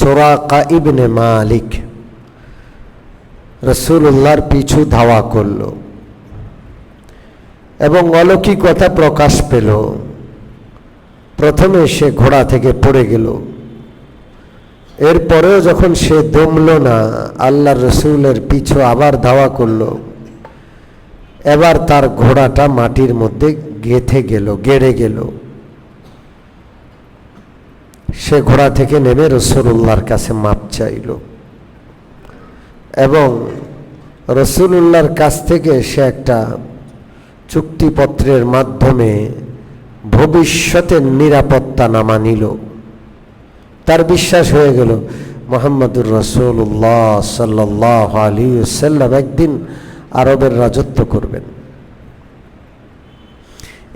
সুরাকা ইবনে মালিক রাসূলুল্লাহর পিছু ধাওয়া করল এবং অলৌকিকতা প্রকাশ পেল। প্রথমে সে ঘোড়া থেকে পড়ে গেল, এরপরেও যখন সে দমল না, আল্লাহর রসুলের পিছু আবার ধাওয়া করল। এবার তার ঘোড়াটা মাটির মধ্যে গেড়ে গেল। সে ঘোড়া থেকে নেমে রাসূলুল্লাহর কাছে মাপ চাইল এবং রাসূলুল্লাহর কাছ থেকে সে একটা চুক্তিপত্রের মাধ্যমে ভবিষ্যতের নিরাপত্তা নামা নিল। তার বিশ্বাস হয়ে গেল মুহাম্মদুর রাসূলুল্লাহ সাল্লাল্লাহু আলাইহি ওয়াসাল্লাম একদিন আরবের রাজত্ব করবেন।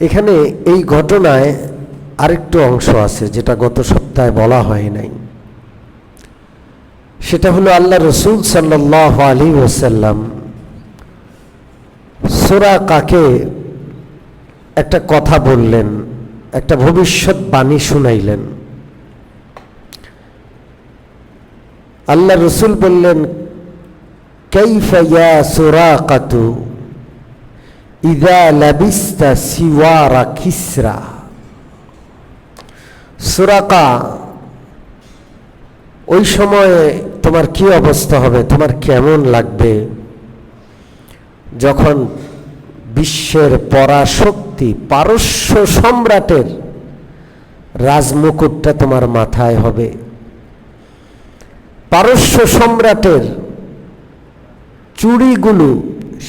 এখানে এই ঘটনায় আরেকটু অংশ আছে যেটা গত সপ্তাহে বলা হয় নাই। সেটা হলো আল্লাহ রসুল সাল্লাল্লাহু আলাইহি ওয়াসাল্লাম সুরাকাকে একটা কথা বললেন, একটা ভবিষ্যৎবাণী শুনাইলেন। আল্লাহ রসুল বললেন, কাইফা ইয়া সুরাকাতু ইযা লাবিস্তা সিওয়ারা কিসরা। সুরাকা, ওই সময়ে তোমার কি অবস্থা হবে, তোমার কেমন লাগবে যখন বিশ্বের পরাশক্তি পারস্য সম্রাটের রাজমুকুটটা তোমার মাথায় হবে। পারস্য সম্রাটের চুড়িগুলো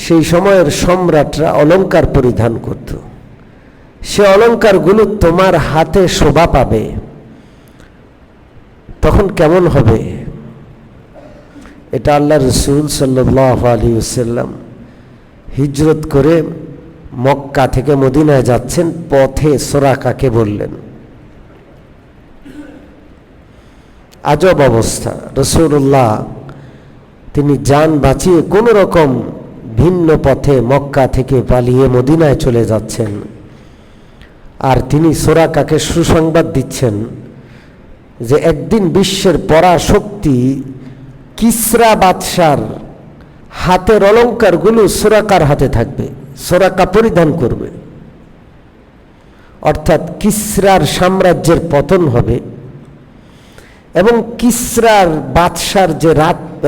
সেই সময়ের সম্রাটরা অলংকার পরিধান করত, সে অলংকারগুলো তোমার হাতে শোভা পাবে, তখন কেমন হবে? এটা আল্লাহ রসুল সাল্লাল্লাহু আলাইহি ওয়াসাল্লাম হিজরত করে মক্কা থেকে মদিনায় যাচ্ছেন, পথে সুরাকাকে বললেন। আজব অবস্থা। রাসূলুল্লাহ তিনি জান বাঁচিয়ে কোনো রকম ভিন্ন পথে মক্কা থেকে পালিয়ে মদিনায় চলে যাচ্ছেন, আর তিনি সুরাকাকে সুসংবাদ দিচ্ছেন যে একদিন বিশ্বের পরাশক্তি কিসরা বাদশার হাতের অলংকারগুলো সুরাকার হাতে থাকবে, সুরাকা পরিধান করবে। অর্থাৎ কিসরার সাম্রাজ্যের পতন হবে এবং কিসরার বাদশার যে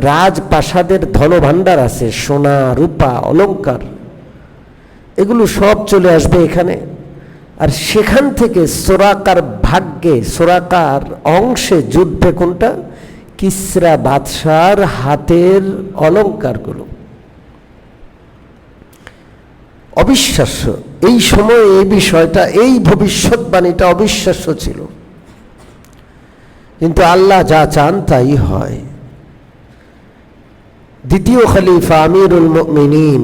রাজপ্রাসাদের ধনভাণ্ডার আছে, সোনা রূপা অলংকার, এগুলো সব চলে আসবে এখানে। আর সেখান থেকে সুরাকার ভাগ্যে, সুরাকার অংশে জুটবে কোনটা? কিসরা বাদশার হাতের অলংকারগুলো। অবিশ্বাস্য। এই সময়ে এই বিষয়টা, এই ভবিষ্যৎবাণীটা অবিশ্বাস্য ছিল, কিন্তু আল্লাহ যা চান তাই হয়। দ্বিতীয় খলিফা আমিরুল মুমিনিন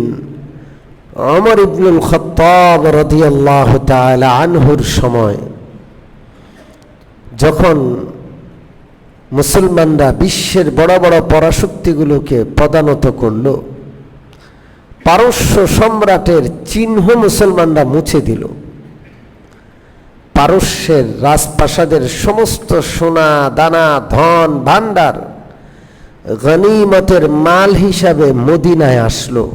ওমর ইবনুল খাত্তাব রাদিয়াল্লাহু তাআলা আনহুর সময় যখন মুসলমানরা বিশ্বের বড় বড় পরাশক্তিগুলোকে পদানত করল, পারস্য সম্রাটের চিহ্ন মুসলমানরা মুছে দিল। পারস্যের রাজপ্রাসাদের সমস্ত সোনা দানা ধন ভাণ্ডার গনিমতের মাল হিসাবে মদিনায় আসলো।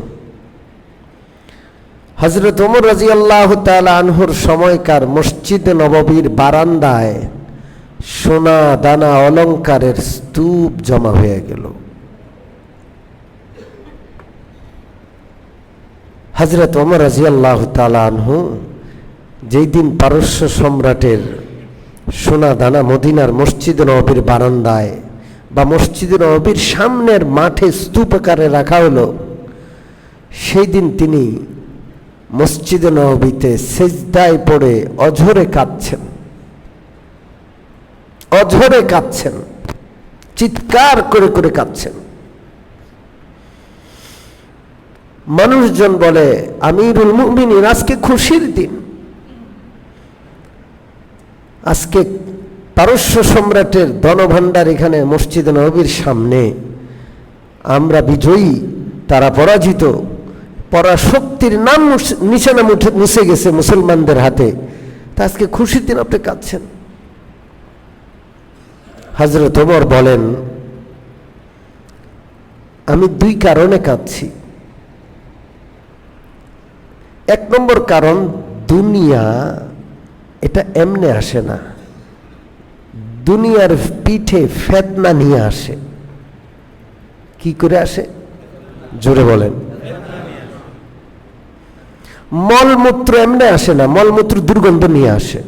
হযরত ওমর রাদিয়াল্লাহু তাআলা আনহুর সময়কার মসজিদ নববীর বারান্দায় সোনা দানা অলংকারের স্তূপ জমা হয়ে গেল। হযরত ওমর রাদিয়াল্লাহু তাআলা আনহু যেই দিন পারস্য সম্রাটের সোনা দানা মদিনার মসজিদ নববীর বারান্দায় বা মসজিদ নববীর সামনের মাঠে স্তূপ আকারে রাখা হলো, সেই দিন তিনি মসজিদ নববীতে সিজদায় পড়ে অঝরে কাঁদছেন, অঝরে কাঁদছেন, চিৎকার করে করে কাঁদছেন। মানুষজন বলে, আমিরুল মুমিনিন, আজকে খুশির দিন, আজকে পারস্য সম্রাটের ধনভাণ্ডার এখানে মসজিদ নববীর সামনে, আমরা বিজয়ী, তারা পরাজিত, পরাশক্তির নাম নিশানা মুছে গেছে মুসলমানদের হাতে, তা আজকে খুশির দিন আপনি কাঁদছেন। হযরত ওমর বলেন, আমি দুই কারণে কাঁদছি। এক নম্বর কারণ, দুনিয়া এটা এমনে আসে না, দুনিয়ার পিঠে ফিতনা নিয়ে আসে। কি করে আসে? জোরে বলেন। মলমূত্র এমনে আসে না, মলমূত্র দুর্গন্ধ নিয়ে আসে,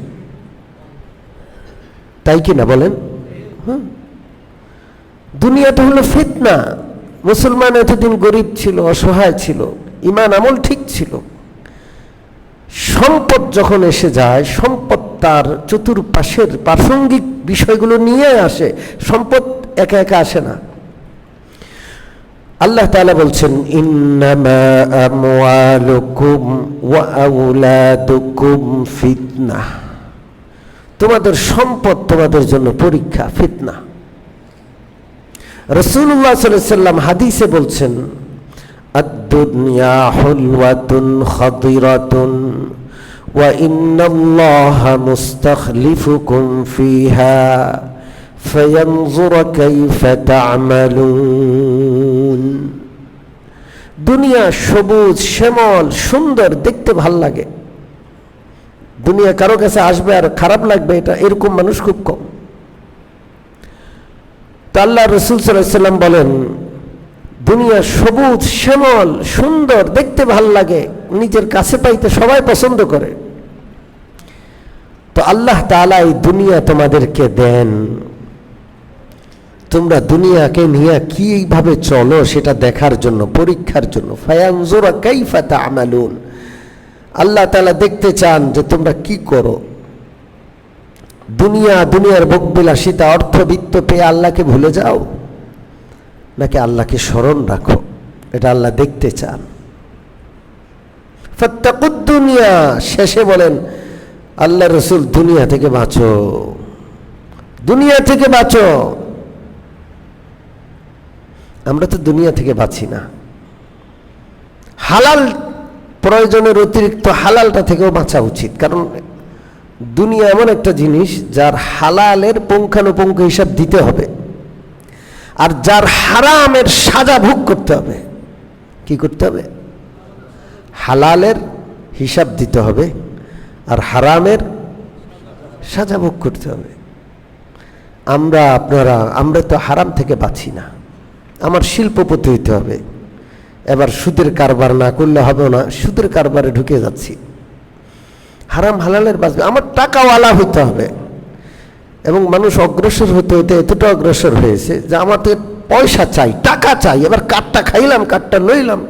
তাই কি না বলেন? দুনিয়াটা হলো ফিতনা। মুসলমান এতদিন গরিব ছিল, অসহায় ছিল, ঈমান আমল ঠিক ছিল। সম্পদ যখন এসে যায়, সম্পদ তার চতুর্পাশের প্রাসঙ্গিক বিষয়গুলো নিয়ে আসে, সম্পদ একা একা আসে না। আল্লাহ তাআলা বলছেন, ইন্নামা আমওয়ালুকুম ওয়া আওলাদুকুম ফিতনাহ, তোমাদের সম্পদ তোমাদের জন্য পরীক্ষা, ফিতনা। রাসূলুল্লাহ সাল্লাল্লাহু আলাইহি ওয়াসাল্লাম হাদিসে বলছেন, আদ-দুনিয়া হুলওয়াতুন খাদিরাতুন ওয়া ইন্নাল্লাহা মুস্তাখলিফুকুম ফিহা ফায়ানজুরা কাইফা তা'মালুন। দুনিয়া সবুজ শ্যামল সুন্দর, দেখতে ভাল লাগে। দুনিয়া কারো কাছে আসবে আর খারাপ লাগবে, এটা এরকম মানুষ খুব কম। তো আল্লাহ রাসূল সাল্লাল্লাহু আলাইহি ওয়াসাল্লাম বলেন, দুনিয়া সবুজ শ্যামল সুন্দর, দেখতে ভাল লাগে, নিজের কাছে পাইতে সবাই পছন্দ করে। তো আল্লাহ তাআলা এই দুনিয়া তোমাদেরকে দেন, তোমরা দুনিয়াকে নিয়ে কিভাবে চলো সেটা দেখার জন্য, পরীক্ষার জন্য। ফায়ানজুরা কাইফা তা'মালুন, আল্লাহ তাআলা দেখতে চান যে তোমরা কি করো। দুনিয়ার ভোগবিলাসিতা, অর্থবিত্ত পেয়ে আল্লাহকে ভুলে যাও, নাকি আল্লাহকে স্মরণ রাখো, এটা আল্লাহ দেখতে চান। ফাত্তাকুদ দুনিয়া, শেষে বলেন আল্লাহ রাসূল, দুনিয়া থেকে বাঁচো, দুনিয়া থেকে বাঁচো। আমরা তো দুনিয়া থেকে বাঁচি না। হালাল প্রয়োজনের অতিরিক্ত হালালটা থেকেও বাঁচা উচিত, কারণ দুনিয়া এমন একটা জিনিস যার হালালের পুঙ্খানুপুঙ্খ হিসাব দিতে হবে, আর যার হারামের সাজা ভোগ করতে হবে। কি করতে হবে? হালালের হিসাব দিতে হবে আর হারামের সাজা ভোগ করতে হবে। আমরা তো হারাম থেকে বাঁচি না। আমার শিল্পপতি হইতে হবে, এবার সুদের কারবার না করলে হবে না, সুদের কারবারে ঢুকে যাচ্ছি। হারাম হালালের বাঁচবে, আমার টাকাওয়ালা হইতে হবে। এবং মানুষ অগ্রসর হতে হতে এতটা অগ্রসর হয়েছে যে আমাদের পয়সা চাই, টাকা চাই, এবার কাঠটা খাইলাম, কাঠটা লইলাম,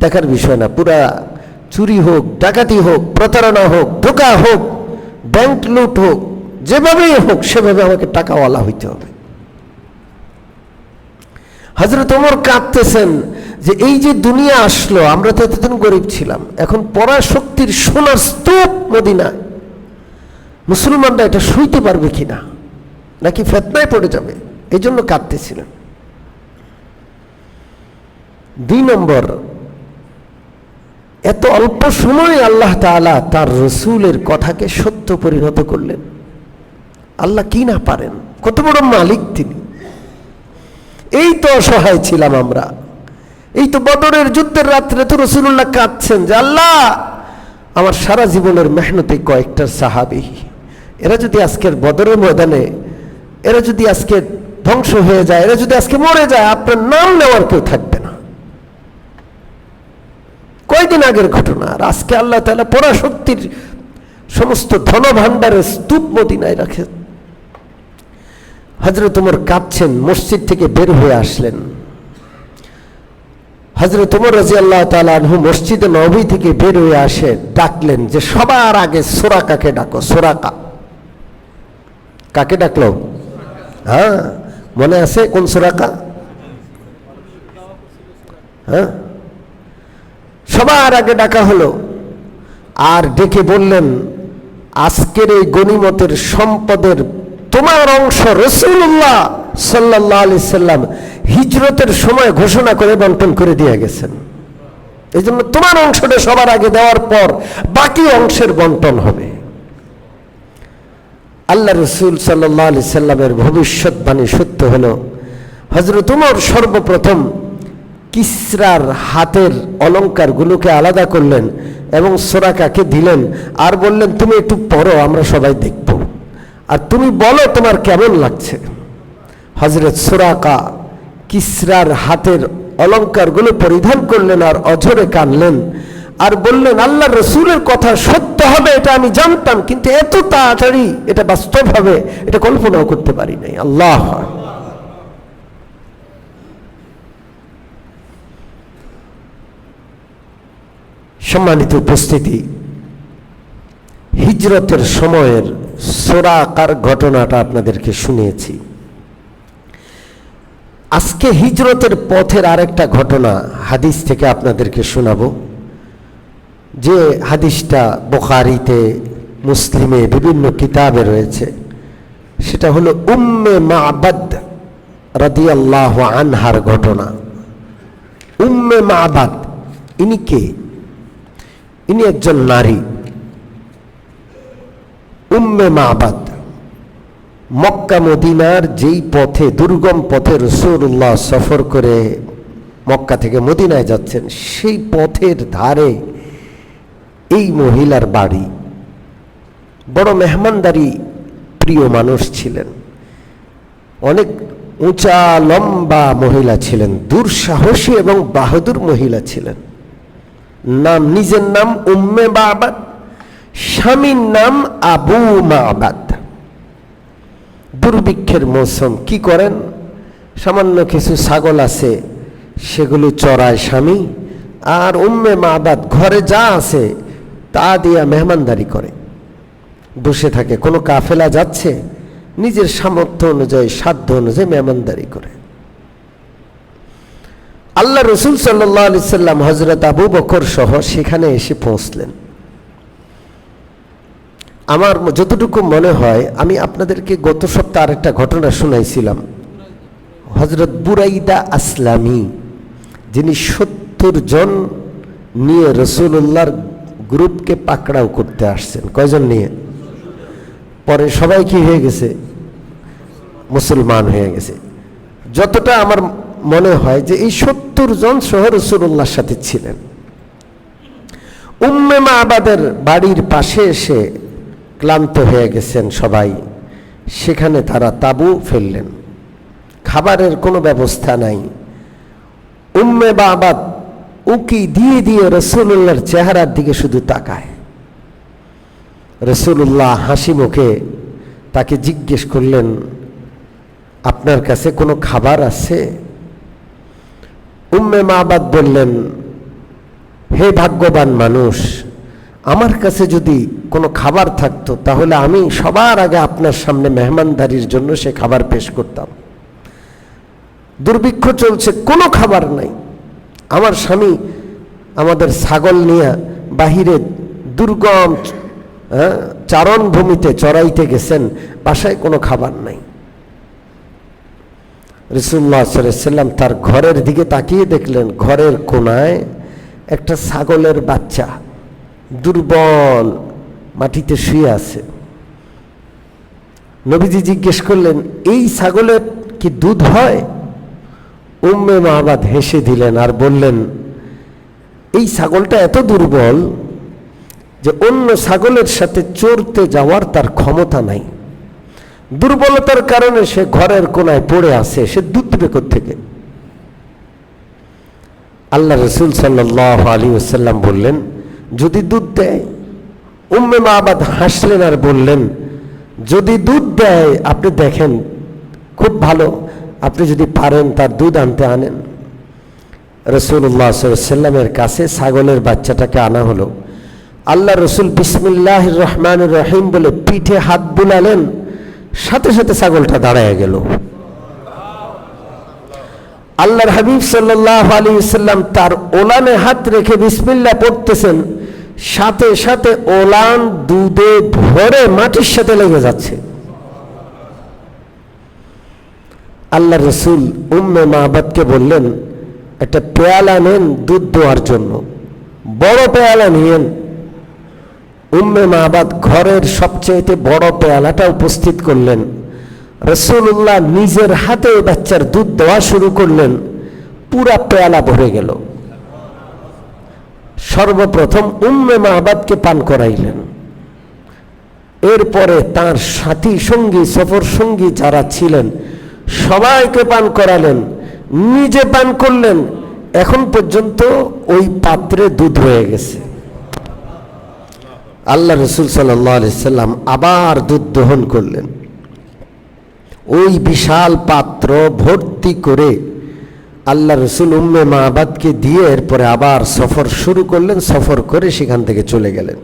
দেখার বিষয় না। পুরা চুরি হোক, ডাকাতি হোক, প্রতারণা হোক, ধোঁকা হোক, ব্যাংক লুট হোক, যেভাবেই হোক সেভাবে আমাকে টাকাওয়ালা হইতে হবে। হযরত ওমর কাঁদতেছেন যে এই যে দুনিয়া আসলো, আমরা তো এতদিন গরিব ছিলাম, এখন পরাশক্তির সোনার স্তূপ মদিনায়, মুসলমানরা এটা সইতে পারবে কিনা, নাকি ফিতনায় পড়ে যাবে, এই জন্য কাঁদতেছিলেন। 2 নম্বর, এত অল্প সময়ে আল্লাহ তাআলা তার রাসূলের কথাকে সত্য পরিণত করলেন। আল্লাহ কি না পারেন, কত বড় মালিক তিনি। এই তো অসহায় ছিলাম আমরা, এই তো বদরের যুদ্ধের রাত্রে তো রাসূলুল্লাহ কাঁদছেন যে আল্লাহ, আমার সারা জীবনের মেহনতে কয়েকটা সাহাবী, এরা যদি আজকের বদরের ময়দানে, এরা যদি আজকে ধ্বংস হয়ে যায়, এরা যদি আজকে মরে যায়, আপনার নাম নেওয়ার কেউ থাকবে না। কয়দিন আগের ঘটনা, আর আজকে আল্লাহ তাআলা পরাশক্তির সমস্ত ধনভাণ্ডারের স্তূপ মদিনায় রাখেন। হযরত ওমর কাঁদছেন, মসজিদ থেকে বের হয়ে আসলেন। হযরত ওমর রাদিয়াল্লাহু তাআলা আনহু মসজিদে নববী থেকে বের হয়ে আসে, ডাকলেন যে সবার আগে সুরাকাকে ডাকো। সুরাকা কাকে ডাকলো? হ্যাঁ, মনে আছে কোন সুরাকা? হ্যাঁ, সবার আগে ডাকা হলো। আর ডেকে বললেন, আজকের এই গনিমতের সম্পদের তোমার অংশ রাসূলুল্লাহ সাল্লাল্লাহু আলাইহি সাল্লাম হিজরতের সময় ঘোষণা করে বন্টন করে দিয়ে গেছেন। এই জন্য তোমার অংশটা সবার আগে দেওয়ার পর বাকি অংশের বন্টন হবে। আল্লাহ রসুল সাল্লাল্লাহু আলাইহি সাল্লামের ভবিষ্যৎবাণী সত্য হলো। হযরত উমর সর্বপ্রথম কিসরার হাতের অলঙ্কারগুলোকে আলাদা করলেন এবং সুরাকাকে দিলেন আর বললেন, তুমি একটু পড়ো, আমরা সবাই দেখব, আর তুমি বলো তোমার কেমন লাগছে। হযরত সুরাকা কিসরার হাতের অলঙ্কারগুলো পরিধান করলেন আর অঝরে কাঁদলেন আর বললেন, আল্লাহ রসুলের কথা সত্য হবে এটা আমি জানতাম, কিন্তু এত তাড়াতাড়ি এটা বাস্তব হবে এটা কল্পনাও করতে পারি নাই। আল্লাহ। সম্মানিত উপস্থিতি, হিজরতের সময়ের সুরাকার ঘটনাটা আপনাদেরকে শুনিয়েছি। আজকে হিজরতের পথের আরেকটা ঘটনা হাদিস থেকে আপনাদেরকে শোনাবো, যে হাদিসটা বুখারীতে, মুসলিমে, বিভিন্ন কিতাবে রয়েছে। সেটা হলো উম্মে মা'বাদ রাদিয়াল্লাহু আনহার ঘটনা। উম্মে মা'বাদ ইনি কে? ইনি একজন নারী। উম্মে মা'বাদ মক্কা মদিনার যেই পথে, দুর্গম পথে রাসূলুল্লাহ সফর করে মক্কা থেকে মদিনায় যাচ্ছেন, সেই পথের ধারে এই মহিলার বাড়ি। বড় মেহমানদারি প্রিয় মানুষ ছিলেন, অনেক উঁচা লম্বা মহিলা ছিলেন, দুঃসাহসী এবং বাহাদুর মহিলা ছিলেন। নাম, নিজের নাম উম্মে মা'বাদ, স্বামীর নাম আবু মা'বাদ। দুর্ভিক্ষের মৌসুম, কি করেন? সামান্য কিছু ছাগল আছে, সেগুলো চড়ায় স্বামী, আর উম্মে মা'বাদ ঘরে যা আছে তা দিয়া মেহমানদারি করে, বসে থাকে। কোনো কাফেলা যাচ্ছে, নিজের সামর্থ্য অনুযায়ী, সাধ্য অনুযায়ী মেহমানদারি করে। আল্লাহ রসুল সাল্লাল্লাহু আলাইহি সাল্লাম হযরত আবু বকর সহ সেখানে এসে পৌঁছলেন। আমার যতটুকু মনে হয়, আমি আপনাদেরকে গত সপ্তাহে আরেকটা ঘটনা শুনাইছিলাম। হযরত বুরাইদা আসলামী, যিনি 70 জন নিয়ে রাসূলুল্লাহর গ্রুপকে পাকড়াও করতে আসছেন। কয়জন নিয়ে? পরে সবাই কি হয়ে গেছে? মুসলমান হয়ে গেছে। যতটা আমার মনে হয় যে এই 70 জন সহ রাসূলুল্লাহর সাথে ছিলেন। উম্মে মা'বাদের বাড়ির পাশে এসে ক্লান্ত হয়ে গেছেন সবাই, সেখানে তারা তাঁবু ফেললেন। খাবারের কোনো ব্যবস্থা নাই। উম্মে মা'বাদ উকি দিয়ে দিয়ে রাসূলুল্লাহর চেহারার দিকে শুধু তাকায়। রাসূলুল্লাহ হাসি মুখে তাকে জিজ্ঞেস করলেন, আপনার কাছে কোনো খাবার আছে? উম্মে মা'বাদ বললেন, হে ভাগ্যবান মানুষ, আমার কাছে যদি কোনো খাবার থাকতো তাহলে আমি সবার আগে আপনার সামনে মেহমানদারির জন্য সে খাবার পেশ করতাম। দুর্ভিক্ষ চলছে, কোনো খাবার নাই। আমার স্বামী আমাদের ছাগল নিয়ে বাহিরে দুর্গম চারণভূমিতে চড়াইতে গেছেন, বাসায় কোনো খাবার নাই। রাসূলুল্লাহ সাল্লাল্লাহু আলাইহি সাল্লাম তার ঘরের দিকে তাকিয়ে দেখলেন, ঘরের কোনায় একটা ছাগলের বাচ্চা দুর্বল মাটিতে শুয়ে আছে। নবীজি জিজ্ঞেস করলেন, এই ছাগলে কি দুধ হয়? উম্মে মা'বাদ হেসে দিলেন আর বললেন, এই ছাগলটা এত দুর্বল যে অন্য ছাগলের সাথে চড়তে যাওয়ার তার ক্ষমতা নাই। দুর্বলতার কারণে সে ঘরের কোনায় পড়ে আছে, সে দুধ দেবে কোত্থেকে? আল্লাহ রাসূল সাল্লাল্লাহু আলাইহি ওয়াসাল্লাম বললেন, যদি দুধ দেয়। উম্মে মা'বাদ হাসলেন আর বললেন, যদি দুধ দেয় আপনি দেখেন, খুব ভালো, আপনি যদি পারেন তার দুধ আনতে আনেন। রাসূলুল্লাহ সাল্লাল্লাহু আলাইহি ওয়াসাল্লামের কাছে ছাগলের বাচ্চাটাকে আনা হলো। আল্লাহ রসুল বিসমিল্লাহির রহমানির রহিম বলে পিঠে হাত বুলালেন, সাথে সাথে ছাগলটা দাঁড়ায় গেল। আল্লাহর হাবিব সাল্লাল্লাহু আলাইহি ওয়াসাল্লাম তার ওলানে হাত রেখে বিসমিল্লাহ পড়তেছেন, সাথে সাথে ওলান দুধে ভরে মাটির সাথে লেগে যাচ্ছে। আল্লাহ রসুল উম্মে মা'বাদকে বললেন, একটা পেয়ালা নেন দুধ দেওয়ার জন্য, বড় পেয়ালা নিয়েন। উম্মে মাবাদ ঘরের সবচেয়ে বড় পেয়ালাটা উপস্থিত করলেন। রাসূলুল্লাহ নিজের হাতে বাচ্চার দুধ দেওয়া শুরু করলেন, পুরা পেয়ালা ভরে গেল। সর্বপ্রথম উম্মে মাবাদকে পান করাইলেন, এরপরে তার সাথী সঙ্গী সফর সঙ্গী যারা ছিলেন সবাইকে পান করালেন, নিজে পান করলেন। এখন পর্যন্ত ওই পাত্রে দুধ হয়ে গেছে। আল্লাহ রসুল সাল্লাল্লাহু আলাইহি সাল্লাম আবার দুধ দহন করলেন, ওই বিশাল পাত্র ভর্তি করে আল্লাহ রসুল উম্মে মাবাদকে দিয়ে এরপরে আবার সফর শুরু করলেন। সফর করে সেখান থেকে চলে গেলেন।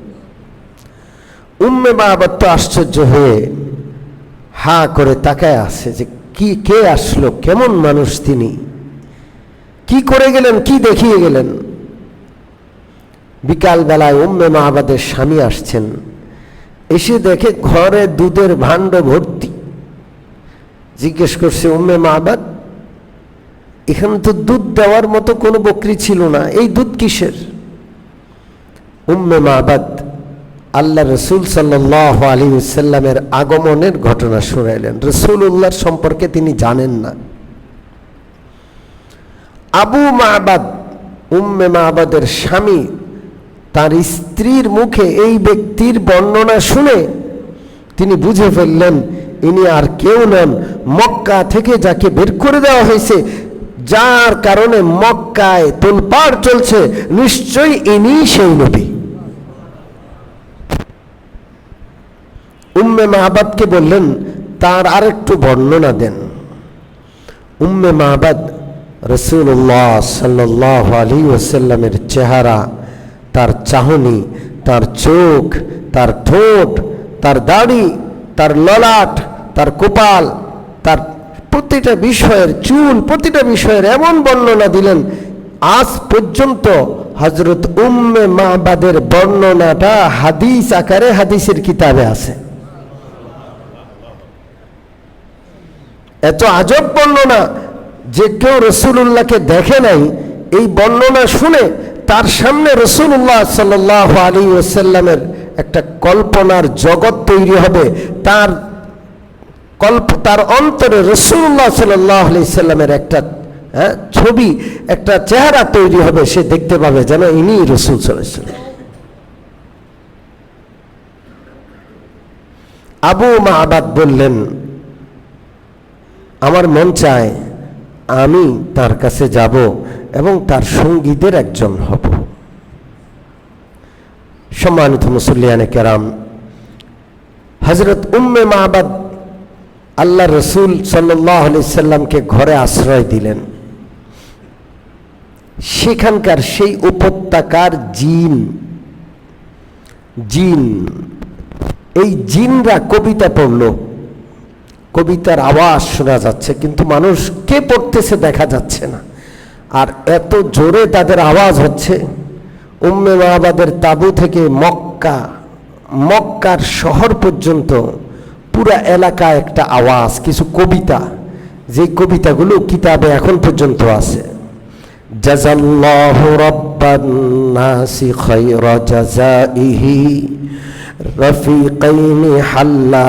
উম্মে মাবাদ তো আশ্চর্য হয়ে হা করে তাকায় আছে যে কি, কে আসলো, কেমন মানুষ তিনি, কি করে গেলেন, কি দেখিয়ে গেলেন। বিকাল বেলায় উম্মে মাবাদের স্বামী আসছেন, এসে দেখে ঘরে দুধের ভাণ্ড ভর্তি। জিজ্ঞেস করছে, উম্মে মাবাদ, এখানে তো দুধ দেওয়ার মতো কোনো বকরি ছিল না, এই দুধ কিসের? উম্মে মাবাদ আল্লাহ রসুল সাল্লাল্লাহু আলাইহি ওয়াসাল্লামের আগমনের ঘটনা শুনাইলেন। রাসূলুল্লাহর সম্পর্কে তিনি জানেন না। আবু মাবাদ, উম্মে মাবাদের স্বামী, তার স্ত্রীর মুখে এই ব্যক্তির বর্ণনা শুনে তিনি বুঝে ফেললেন ইনি আর কেউ নন, মক্কা থেকে যাকে বের করে দেওয়া হয়েছে, যার কারণে মক্কায় তোলপাড় চলছে, নিশ্চয়ই ইনি সেই নবী। উম্মে মাবাদকে বললেন তার আরেকটু বর্ণনা দেন। উম্মে মাবাদ রাসূলুল্লাহ সাল্লাল্লাহু আলাইহি ওয়াসাল্লামের চেহারা, তার চাহনি, তার চোখ, তার ঠোঁট, তার দাড়ি, তার ললাট, তার কপাল, তার প্রতিটা বিষয়ের চুল, প্রতিটা বিষয়ের এমন বর্ণনা দিলেন, আজ পর্যন্ত হযরত উম্মে মাবাদের বর্ণনাটা হাদিস আকারে হাদিসের কিতাবে আছে। এত আজব বর্ণনা যে কেউ রাসূলুল্লাহকে দেখে নাই, এই বর্ণনা শুনে তার সামনে রাসূলুল্লাহ সাল্লাল্লাহু আলাইহি ওয়াসাল্লামের একটা কল্পনার জগৎ তৈরি হবে। তার অন্তরে রাসূলুল্লাহ সাল্লাল্লাহু আলাইহি ওয়াসাল্লামের একটা ছবি, একটা চেহারা তৈরি হবে। সে দেখতে পাবে যেন ইনি রাসূল সাল্লাল্লাহু আলাইহি ওয়াসাল্লাম। আবু মাবাদ বললেন, আমার মন চায় আমি তার কাছে যাব এবং তার সঙ্গীদের একজন হব। সম্মানিত মুসল্লিয়ানে কেরাম, হযরত উম্মে মাবাদ আল্লাহ রসুল সাল্লাল্লাহু আলাইহি সাল্লামকে ঘরে আশ্রয় দিলেন। সেখানকার সেই উপত্যকার জিন, এই জিনরা কবিতা পড়ল। কবিতার আওয়াজ শোনা যাচ্ছে, কিন্তু মানুষ কে পড়তেছে দেখা যাচ্ছে না। আর এত জোরে তাদের আওয়াজ হচ্ছে, উম্মে মাবাদের তাবু থেকে মক্কার শহর পর্যন্ত পুরা এলাকায় একটা আওয়াজ, কিছু কবিতা, যে কবিতাগুলো কিতাবে এখন পর্যন্ত আছে। জাযাল্লাহু রাব্বান নাসি খায়রা জাযাইহি রফিকাইনি হাল্লা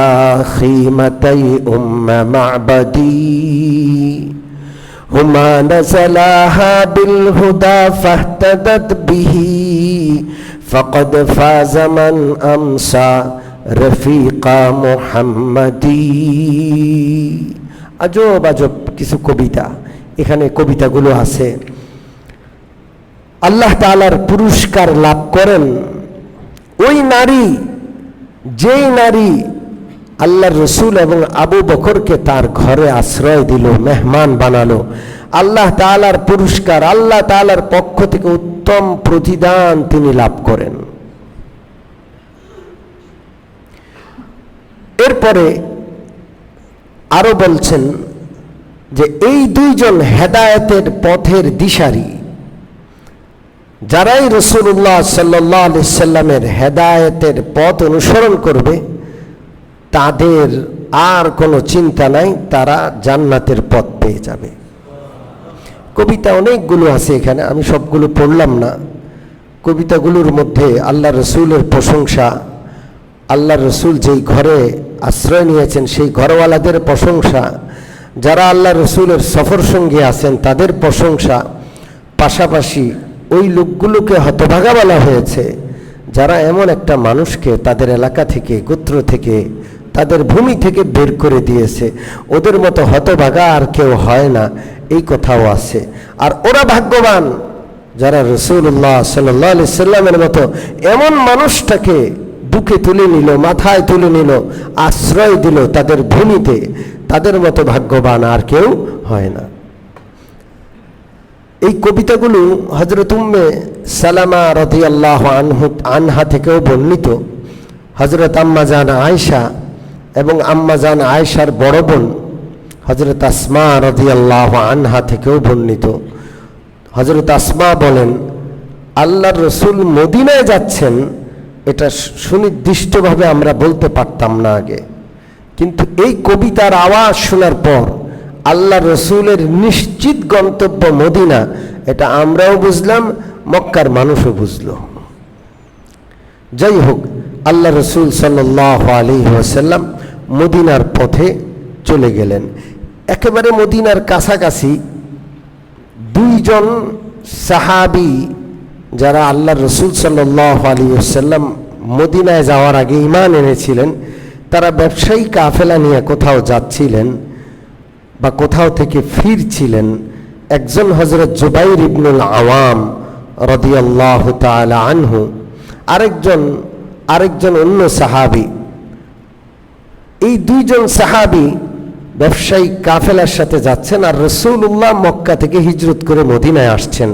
খিমাতাই উম্মে মাবাদি হুমা নাযালাহা বিল হুদা ফাহতাদাত বিহি ফাকাদ ফাযা মান আমসা রফিকা মুহাম্মাদি। আজব আজব কিছু কবিতা এখানে, কবিতাগুলো আছে। আল্লাহ তাআলার পুরস্কার লাভ করেন ওই নারী, যেই নারী আল্লাহর রসুল এবং আবু বকরকে তার ঘরে আশ্রয় দিল, মেহমান বানালো। আল্লাহ তাআলার পুরস্কার, আল্লাহ তাআলার পক্ষ থেকে উত্তম প্রতিদান তিনি লাভ করেন। এরপরে আরো বলছেন যে এই দুইজন হেদায়েতের পথের দিশারি, যারাই রাসূলুল্লাহ সাল্লাল্লাহু আলাইহি সাল্লামের হেদায়েতের পথ অনুসরণ করবে তাদের আর কোনো চিন্তা নাই, তারা জান্নাতের পথ পেয়ে যাবে। কবিতা অনেকগুলো আছে এখানে, আমি সবগুলো পড়লাম না। কবিতাগুলোর মধ্যে আল্লাহ রসুলের প্রশংসা, আল্লাহ রসুল যেই ঘরে আশ্রয় নিয়েছেন সেই ঘরওয়ালাদের প্রশংসা, যারা আল্লাহ রসুলের সফর সঙ্গী আছেন তাদের প্রশংসা, পাশাপাশি ওই লোকগুলোকে হতভাগা বলা হয়েছে যারা এমন একটা মানুষকে তাদের এলাকা থেকে, গোত্র থেকে, তাদের ভূমি থেকে বের করে দিয়েছে। ওদের মতো হতভাগা আর কেউ হয় না, এই কথাও আছে। আর ওরা ভাগ্যবান যারা রাসূলুল্লাহ সাল্লাল্লাহু আলাইহি সাল্লামের মতো এমন মানুষটাকে বুকে তুলে নিল, মাথায় তুলে নিল, আশ্রয় দিল তাদের ভূমিতে, তাদের মতো ভাগ্যবান আর কেউ হয় না। এই কবিতাগুলো হযরত উম্মে সালামা রাদিয়াল্লাহু আনহা থেকেও বর্ণিত। হযরত আম্মা জান আয়েশা এবং আম্মা জান আয়েশার বড় বোন হযরত আসমা রাদিয়াল্লাহু আনহা থেকেও বর্ণিত। হযরত আসমা বলেন, আল্লাহর রসুল মদিনায় যাচ্ছেন এটা সুনির্দিষ্টভাবে আমরা বলতে পারতাম না আগে, কিন্তু এই কবিতার আওয়াজ শোনার পর আল্লাহ রসুলের নিশ্চিত গন্তব্য মদিনা, এটা আমরাও বুঝলাম, মক্কার মানুষও বুঝল। যাই হোক, আল্লাহ রসুল সাল্লাল্লাহু আলাইহি ওয়াসাল্লাম মদিনার পথে চলে গেলেন। একেবারে মদিনার কাছাকাছি দুইজন সাহাবী যারা আল্লাহ রসুল সাল্লাল্লাহু আলাইহি ওয়াসাল্লাম মদিনায় যাওয়ার আগে ঈমান এনেছিলেন, তারা ব্যবসায়ী কাফেলা নিয়ে কোথাও যাচ্ছিলেন বা কোথাও থেকে ফিরছিলেন। একজন হযরত জুবাইর ইবনুল আওয়াম রাদিয়াল্লাহু তাআলা আনহু, আরেকজন অন্য সাহাবী। এই দুইজন সাহাবী ব্যবসায়িক কাফেলার সাথে যাচ্ছেন, আর রাসূলুল্লাহ মক্কা থেকে হিজরত করে মদিনায় আসছেন।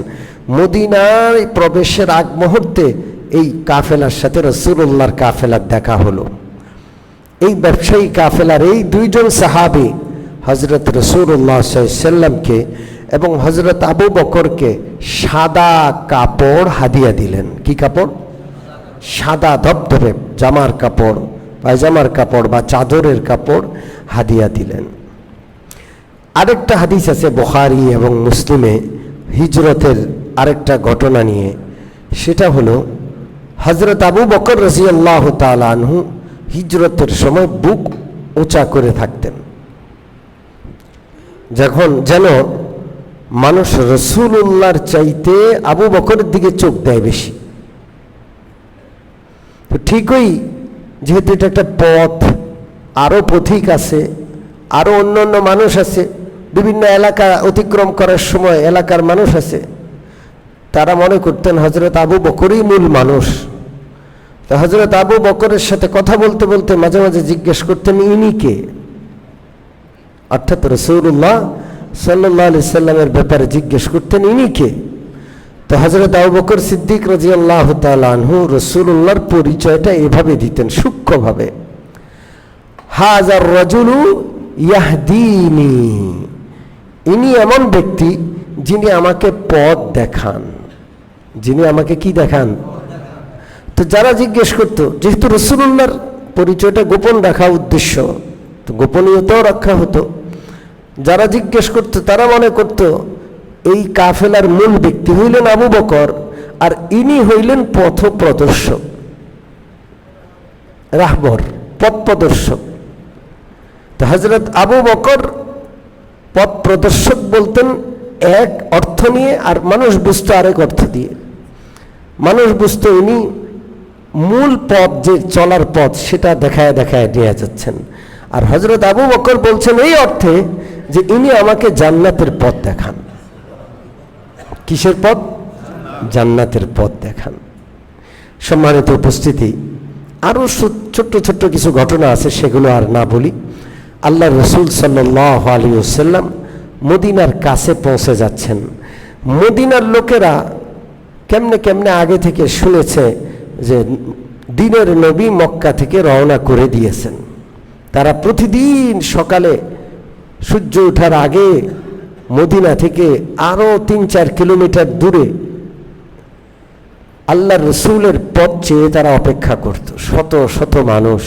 মদিনায় প্রবেশের আগ মুহূর্তে এই কাফেলার সাথে রাসূলুল্লাহর কাফেলার দেখা হলো। এই ব্যবসায়ী কাফেলার এই দুইজন সাহাবী হযরত রাসূলুল্লাহ সাল্লাল্লাহু আলাইহি সাল্লামকে এবং হযরত আবু বকরকে সাদা কাপড় হাদিয়া দিলেন। কি কাপড়? সাদা ধবধবে জামার কাপড়, পায়জামার কাপড় বা চাদরের কাপড় হাদিয়া দিলেন। আরেকটা হাদিস আছে বুখারী এবং মুসলিমে হিজরতের আরেকটা ঘটনা নিয়ে, সেটা হলো হযরত আবু বকর রাদিয়াল্লাহু তাআলা আনহু হিজরতের সময় বুক উঁচা করে থাকতেন, যখন যেন মানুষ রাসূলুল্লাহর চাইতে আবু বকরের দিকে চোখ দেয় বেশি। তো ঠিকই, যেহেতু এটা একটা পথ, আরও পথিক আছে, আরও অন্য অন্য মানুষ আছে, বিভিন্ন এলাকা অতিক্রম করার সময় এলাকার মানুষ আছে, তারা মনে করতেন হযরত আবু বকরই মূল মানুষ। তো হযরত আবু বকরের সাথে কথা বলতে বলতে মাঝে মাঝে জিজ্ঞেস করতেন, ইনি কে? অর্থাৎ রাসূলুল্লাহ সাল্লাল্লাহু আলাইহি সাল্লামের ব্যাপারে জিজ্ঞেস করতেন, ইনি কে? তো হযরত আবু বকর সিদ্দিক রাদিয়াল্লাহু তাআলা আনহু রাসূলুল্লাহর পরিচয়টা এভাবে দিতেন সূক্ষ্মভাবে, হাযার রাজুলু ইয়াহদিনি, ইনি এমন ব্যক্তি যিনি আমাকে পথ দেখান। যিনি আমাকে কি দেখান? তো যারা জিজ্ঞেস করত, যেহেতু রাসূলুল্লাহর পরিচয়টা গোপন রাখা উদ্দেশ্য, তো গোপনীয়তাও রক্ষা হতো। যারা জিজ্ঞেস করত তারা মনে করত এই কাফেলার মূল ব্যক্তি হইলেন আবু বকর, আর ইনি হইলেন পথ প্রদর্শক, রাহবর, পথ প্রদর্শক। তো হযরত আবু বকর পথ প্রদর্শক বলতেন এক অর্থ নিয়ে, আর মানুষ বুঝতো আরেক অর্থ দিয়ে। মানুষ বুঝতো ইনি মূল পথ, যে চলার পথ, সেটা দেখায় দেখায় নিয়ে যাচ্ছেন। আর হযরত আবু বকর বলছেন এই অর্থে যে ইনি আমাকে জান্নাতের পথ দেখান। কিসের পথ? জান্নাতের পথ দেখান। সম্মানিত উপস্থিতি, আরও ছোট্ট ছোট্ট কিছু ঘটনা আছে, সেগুলো আর না বলি। আল্লাহ রসুল সাল্লাল্লাহু আলাইহি ওয়াসাল্লাম মদিনার কাছে পৌঁছে যাচ্ছেন। মদিনার লোকেরা কেমনে কেমনে আগে থেকে শুনেছে যে দিনের নবী মক্কা থেকে রওনা করে দিয়েছেন। তারা প্রতিদিন সকালে সূর্য ওঠার আগে মদিনা থেকে আরও ৩-৪ কিলোমিটার দূরে আল্লাহ রসুলের পথ চেয়ে তারা অপেক্ষা করত। শত শত মানুষ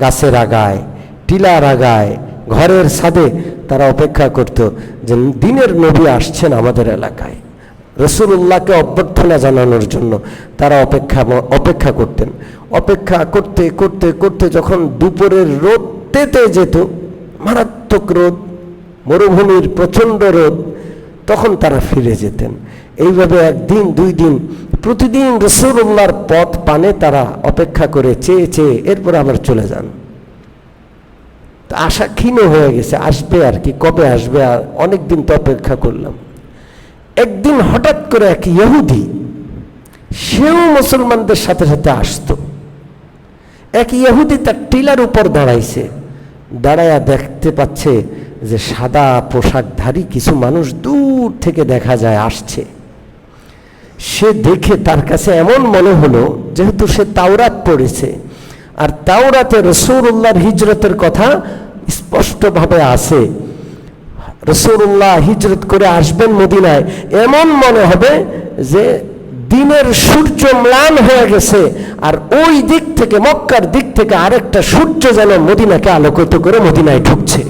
গাছের আগায়, টিলার আগায়, ঘরের ছাদে তারা অপেক্ষা করত যে দিনের নবী আসছেন আমাদের এলাকায়। রাসূলুল্লাহকে অভ্যর্থনা জানানোর জন্য তারা অপেক্ষা করতেন। অপেক্ষা করতে করতে করতে যখন দুপুরের রোদ তেতে যেত, মারাত্মক রোদ, মরুভূমির প্রচণ্ড রোদ, তখন তারা ফিরে যেতেন। এইভাবে একদিন দুই দিন প্রতিদিন রাসূলুল্লাহর পথ পানে তারা অপেক্ষা করে চেয়ে চেয়ে এরপর আবার চলে যান। আশা ক্ষীণ হয়ে গেছে, আসবে আর কি, কবে আসবে, আর অনেক দিন তো অপেক্ষা করলাম। একদিন হঠাৎ করে এক ইহুদি, সেও মুসলমানদের সাথে সাথে আসতো, এক ইহুদি তার টিলার উপর দাঁড়াইছে, দাঁড়ায়া দেখতে পাচ্ছে যে সাদা পোশাকধারী কিছু মানুষ দূর থেকে দেখা যায় আসছে। সে দেখে তার কাছে এমন মনে হলো, যেহেতু সে তাওরাত পড়েছে আর তাওরাতে রাসূলুল্লাহর হিজরতের কথা স্পষ্টভাবে আছে, রাসূলুল্লাহ হিজরত করে আসবেন মদিনায়, এমন মনে হবে যে দিনের সূর্য ম্লান হয়ে গেছে আর ওই দিক থেকে, মক্কার দিক থেকে আরেকটা সূর্য যেন মদিনাকে আলোকিত করে মদিনায় ঢুকছে।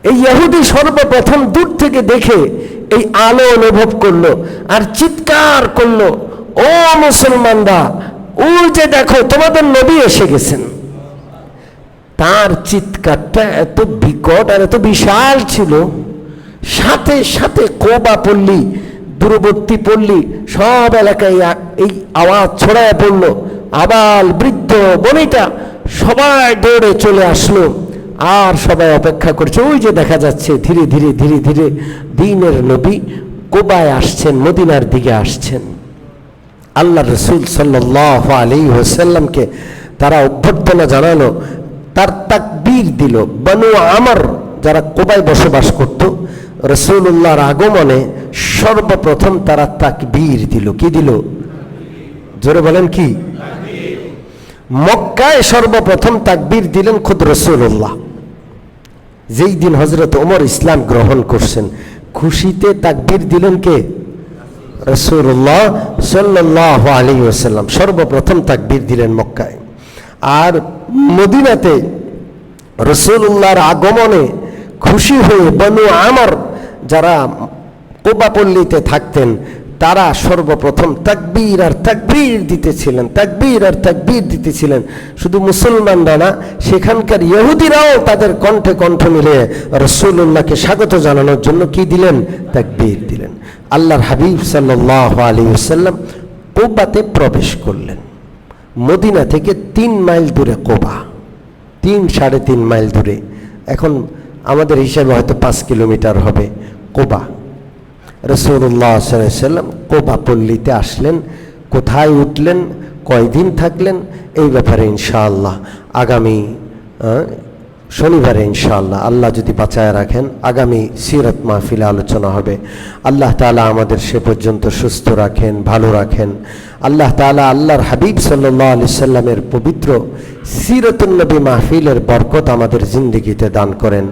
এই ইহুদি সর্বপ্রথম দূর থেকে দেখে এই আলো অনুভব করলো আর চিৎকার করলো, ও মুসলমানরা, ওই যে দেখো তোমাদের নবী এসে গেছেন। তার চিৎকারটা এত বিকট আর এত বিশাল ছিল, সাথে সাথে কোবা পল্লী, দূরবর্তী পল্লী, সব এলাকায় এই আওয়াজ ছড়ায় পড়ল। আবাল বৃদ্ধ বনিতা সবাই দৌড়ে চলে আসলো আর সবাই অপেক্ষা করছে। ওই যে দেখা যাচ্ছে ধীরে ধীরে ধীরে ধীরে দ্বীনের নবী কোবায় আসছেন, মদিনার দিকে আসছেন। আল্লাহ রাসূল সাল্লাল্লাহু আলাইহি ওয়াসাল্লামকে তারা অভ্যর্থনা জানালো, তার তাকবীর দিল। বনু আমর যারা কোবায় বসবাস করত, রাসূলুল্লাহর আগমনে সর্বপ্রথম তারা তাকবীর দিল। কি দিল? জোরে বলেন কি? মক্কায় সর্বপ্রথম তাকবীর দিলেন খুদ রাসূলুল্লাহ। যেই দিন হযরত ওমর ইসলাম গ্রহণ করছেন, খুশিতে তাকবীর দিলেন কে? রাসূলুল্লাহ সাল্লাল্লাহু আলাইহি ওয়াসাল্লাম সর্বপ্রথম তাকবীর দিলেন মক্কায়। আর মদিনাতে রাসূলুল্লাহর আগমনে খুশি হয়ে বনু আমর যারা কোবা পল্লীতে থাকতেন, তারা সর্বপ্রথম তাকবীর আর তাকবীর দিতেছিলেন, তাকবীর আর তাকবীর দিতেছিলেন। শুধু মুসলমানরা না, সেখানকার ইহুদিরাও তাদের কণ্ঠে কণ্ঠ মিলিয়ে রাসূলুল্লাহকে স্বাগত জানানোর জন্য কি দিলেন? তাকবীর দিলেন। আল্লাহর হাবিব সাল্লাল্লাহু আলাইহি ওয়াসাল্লাম কোবাতে প্রবেশ করলেন। মদিনা থেকে 3 মাইল দূরে কোবা, 3-3.5 মাইল দূরে। এখন আমাদের হিসাবে হয়তো 5 কিলোমিটার হবে কোবা। রাসূলুল্লাহ সাল্লাল্লাহু আলাইহি ওয়াসাল্লাম কোবা পল্লীতে আসলেন। কোথায় উঠলেন, কয়দিন থাকলেন, এই ব্যাপারে ইনশাআল্লাহ আগামী শনিবারে ইনশাআল্লাহ, আল্লাহ যদি বাঁচায় রাখেন, আগামী সিরাত মাহফিলে আলোচনা হবে। আল্লাহ তাআলা আমাদের সে পর্যন্ত সুস্থ রাখেন, ভালো রাখেন। আল্লাহ তাআলা আল্লাহর হাবিব সাল্লাল্লাহু আলাইহি সাল্লামের পবিত্র সিরাতুন নবী মাহফিলের বরকত আমাদের জিন্দেগিতে দান করেন।